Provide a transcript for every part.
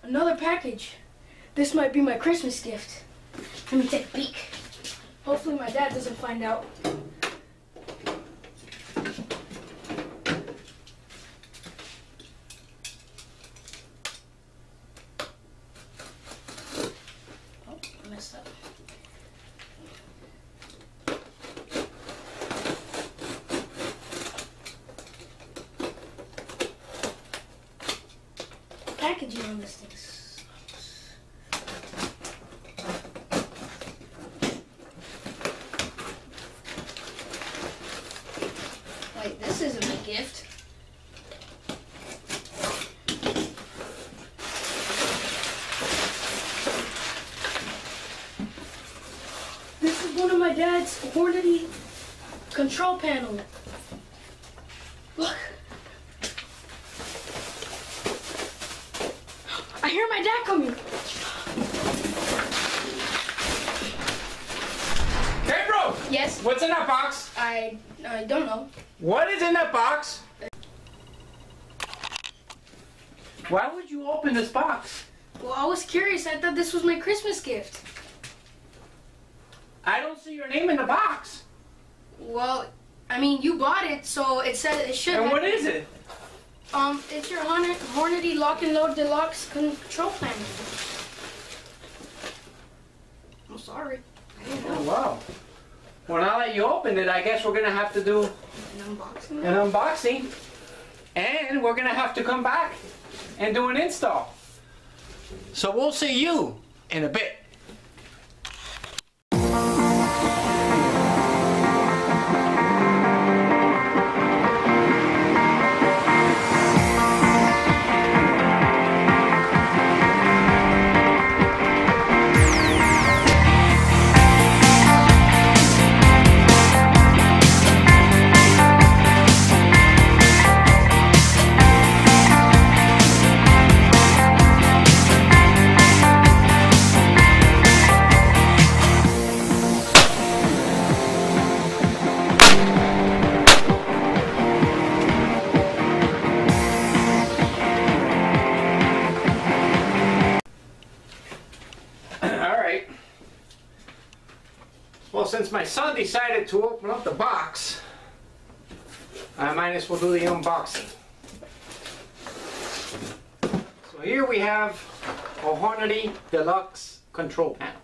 Another package. This might be my Christmas gift. Let me take a peek. Hopefully my dad doesn't find out. Oh, I messed up. Packaging on this thing. Wait, this isn't a gift. This is one of my dad's Hornady control panel. Look. I hear my dad coming. Hey, bro! Yes? What's in that box? I don't know. What is in that box? Why would you open this box? Well, I was curious. I thought this was my Christmas gift. I don't see your name in the box. Well, I mean, you bought it, so it said it should. And what is it? It's your Hornady Lock and Load Deluxe control panel. I'm sorry. I didn't know. Oh, wow. Well, now that you opened it, I guess we're going to have to do An unboxing. an unboxing. And we're going to have to come back and do an install. So we'll see you in a bit. Well, since my son decided to open up the box, I might as well do the unboxing. So here we have a Hornady Deluxe control panel.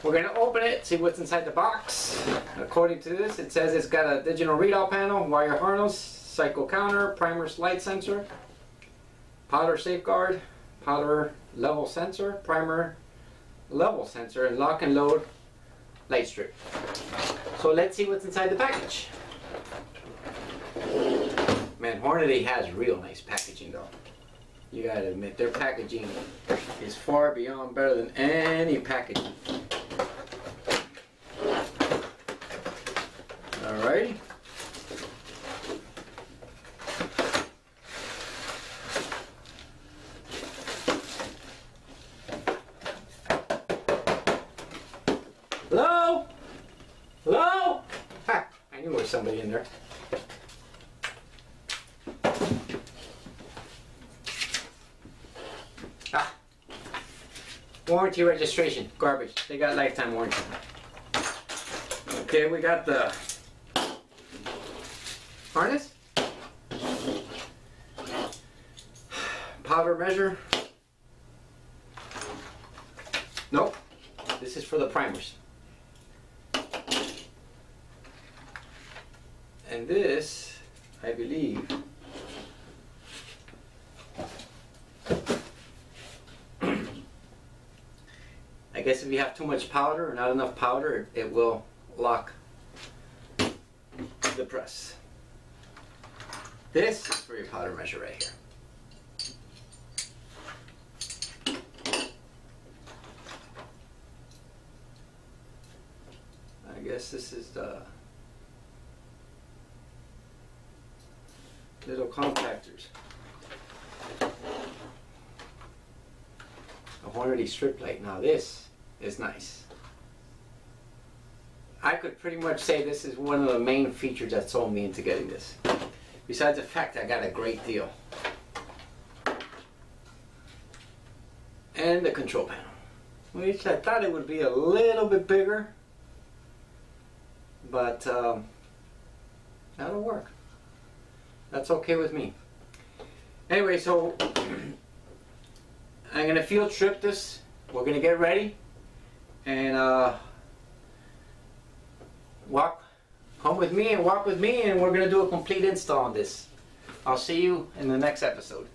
We're going to open it, see what's inside the box. According to this, it says it's got a digital readout panel, wire harness, cycle counter, primer light sensor, powder safeguard, powder level sensor, primer level sensor, and lock and load light strip. So let's see what's inside the package. Man, Hornady has real nice packaging though. You gotta admit, their packaging is far beyond better than any packaging. Alrighty. Hello? Hello? Ha! I knew there was somebody in there. Ah. Warranty registration. Garbage. They got lifetime warranty. Okay, we got the harness. Powder measure. Nope. This is for the primers. And this, I believe, I guess if you have too much powder or not enough powder, it will lock the press. This is for your powder measure right here. I guess this is the little contactors. A Hornady strip light. Now this is nice. I could pretty much say this is one of the main features that sold me into getting this. Besides the fact I got a great deal. and the control panel, which I thought it would be a little bit bigger, but that'll work. That's okay with me. Anyway, so I'm gonna field strip this. We're gonna get ready and come with me and walk with me, and we're gonna do a complete install on this. I'll see you in the next episode.